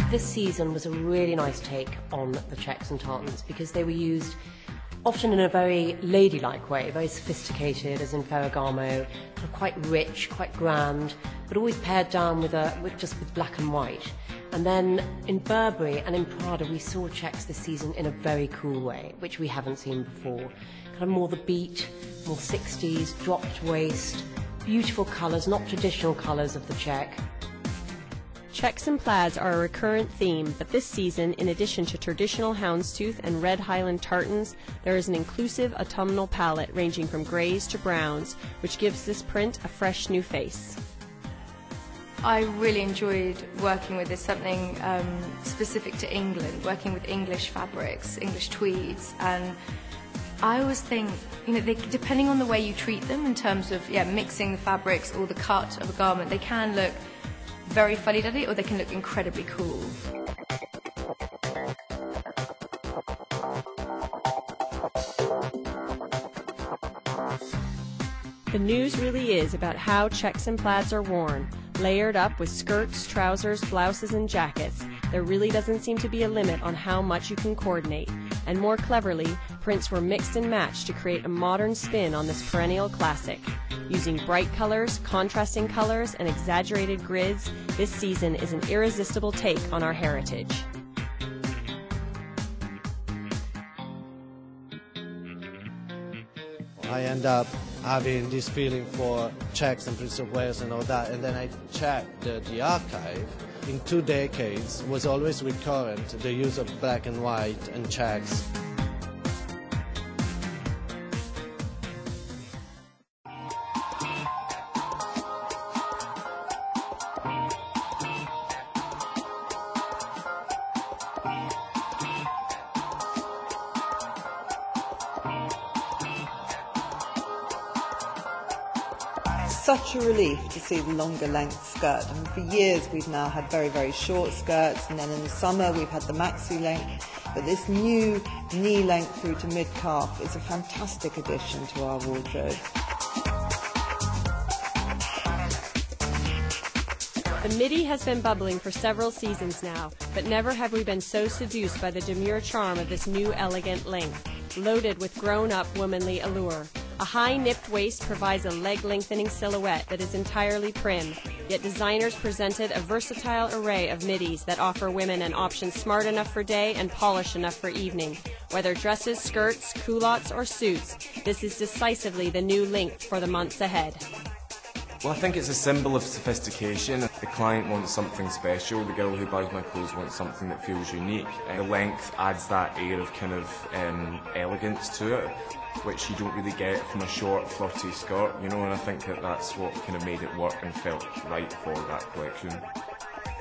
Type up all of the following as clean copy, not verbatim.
This season was a really nice take on the checks and tartans because they were used often in a very ladylike way, very sophisticated, as in Ferragamo, sort of quite rich, quite grand, but always pared down with black and white. And then in Burberry and in Prada, we saw checks this season in a very cool way, which we haven't seen before. Kind of more the beat, more 60s, dropped waist, beautiful colours, not traditional colours of the check. Checks and plaids are a recurrent theme, but this season, in addition to traditional houndstooth and red Highland tartans, there is an inclusive autumnal palette ranging from greys to browns, which gives this print a fresh new face. I really enjoyed working with something specific to England, working with English fabrics, English tweeds, and I always think, depending on the way you treat them in terms of mixing the fabrics or the cut of a garment, they can look very fuddy-duddy or they can look incredibly cool. The news really is about how checks and plaids are worn, layered up with skirts, trousers, blouses and jackets. There really doesn't seem to be a limit on how much you can coordinate. And more cleverly, prints were mixed and matched to create a modern spin on this perennial classic. Using bright colors, contrasting colors, and exaggerated grids, this season is an irresistible take on our heritage. I end up having this feeling for checks and Prince of Wales and all that, and then I checked the archive. In 2 decades was always recurrent, the use of black and white and checks. Such a relief to see the longer length skirt. And for years we've now had very, very short skirts, and then in the summer we've had the maxi length. But this new knee length through to mid-calf is a fantastic addition to our wardrobe. The midi has been bubbling for several seasons now, but never have we been so seduced by the demure charm of this new elegant length, loaded with grown-up womanly allure. A high nipped waist provides a leg-lengthening silhouette that is entirely prim, yet designers presented a versatile array of midis that offer women an option smart enough for day and polished enough for evening. Whether dresses, skirts, culottes or suits, this is decisively the new length for the months ahead. Well, I think it's a symbol of sophistication. The client wants something special, the girl who buys my clothes wants something that feels unique. The length adds that air of kind of elegance to it, which you don't really get from a short, flirty skirt, and I think that that's what kind of made it work and felt right for that collection.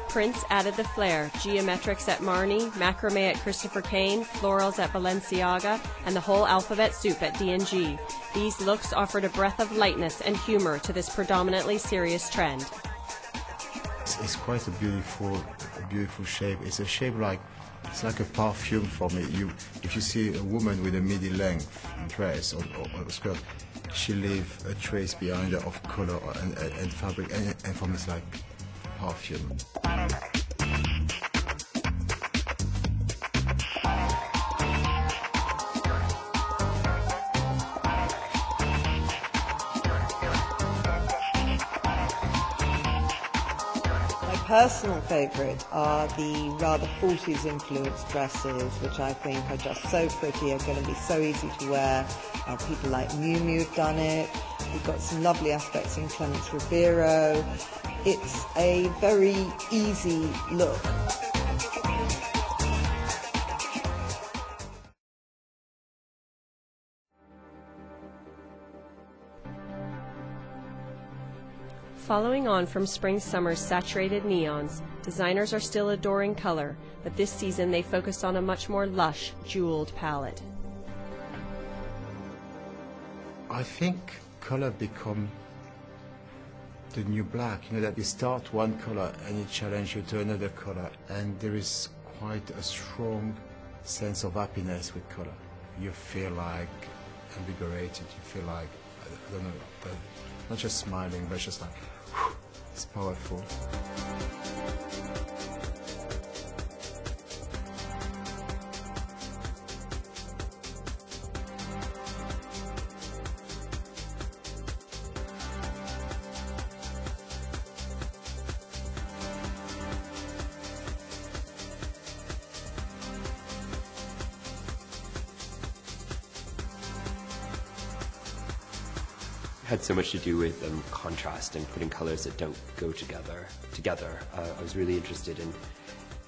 Prints added the flair, geometrics at Marni, macrame at Christopher Kane, florals at Balenciaga, and the whole alphabet soup at D&G. These looks offered a breath of lightness and humor to this predominantly serious trend. It's quite a beautiful shape. It's a shape it's like a perfume for me. If you see a woman with a midi length dress or skirt, she leaves a trace behind her of color and fabric, and for me it's like perfume. Personal favourite are the rather 40s influenced dresses, which I think are just so pretty, are going to be so easy to wear. People like Miu Miu have done it. We've got some lovely aspects in Clemence Ribeiro. It's a very easy look. Following on from spring-summer's saturated neons, designers are still adoring color, but this season they focused on a much more lush, jeweled palette. I think color become the new black, that you start one color and it challenges you to another color, and there is quite a strong sense of happiness with color. You feel like invigorated, you feel like, I don't know, not just smiling, but just like, whew, it's powerful. had so much to do with contrast and putting colors that don't go together. I was really interested in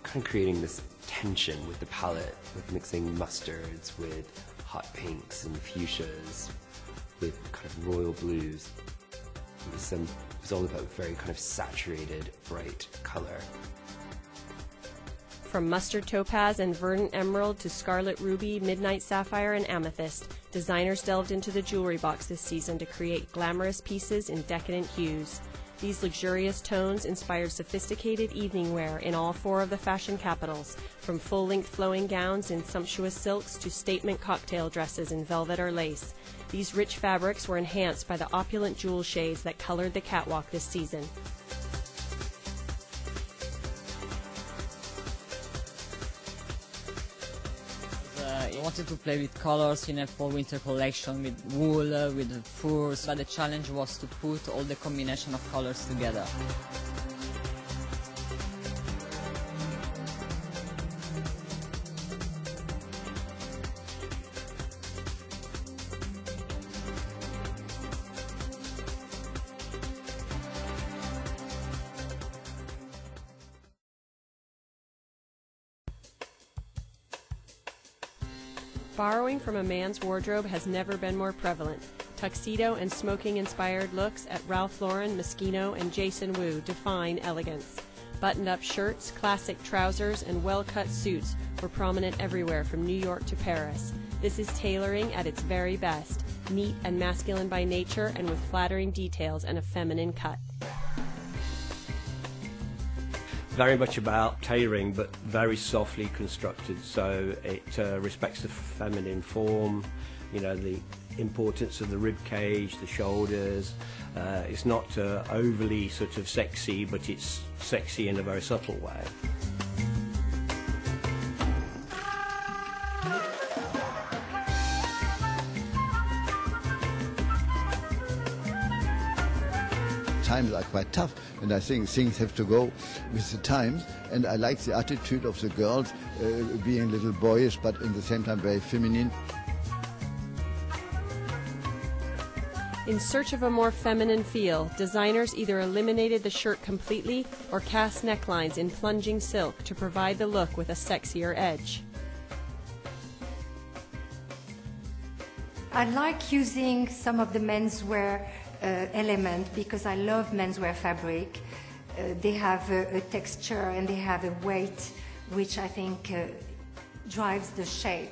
kind of creating this tension with the palette, with mixing mustards with hot pinks and fuchsias, with kind of royal blues. It was all about very kind of saturated, bright color. From mustard topaz and verdant emerald to scarlet ruby, midnight sapphire, and amethyst, designers delved into the jewelry box this season to create glamorous pieces in decadent hues. These luxurious tones inspired sophisticated evening wear in all 4 of the fashion capitals, from full-length flowing gowns in sumptuous silks to statement cocktail dresses in velvet or lace. These rich fabrics were enhanced by the opulent jewel shades that colored the catwalk this season. I wanted to play with colors in a fall-winter collection, with wool, with furs, but the challenge was to put all the combination of colors together. Borrowing from a man's wardrobe has never been more prevalent. Tuxedo and smoking-inspired looks at Ralph Lauren, Moschino, and Jason Wu define elegance. Buttoned-up shirts, classic trousers, and well-cut suits were prominent everywhere from New York to Paris. This is tailoring at its very best, neat and masculine by nature and with flattering details and a feminine cut. Very much about tailoring, but very softly constructed, so it respects the feminine form, you know, the importance of the rib cage, the shoulders. It's not overly sort of sexy, but it's sexy in a very subtle way. Times are quite tough, and I think things have to go with the times, and I like the attitude of the girls being a little boyish but at the same time very feminine. In search of a more feminine feel, designers either eliminated the shirt completely or cast necklines in plunging silk to provide the look with a sexier edge. I like using some of the menswear element because I love menswear fabric. They have a texture and they have a weight which I think drives the shape.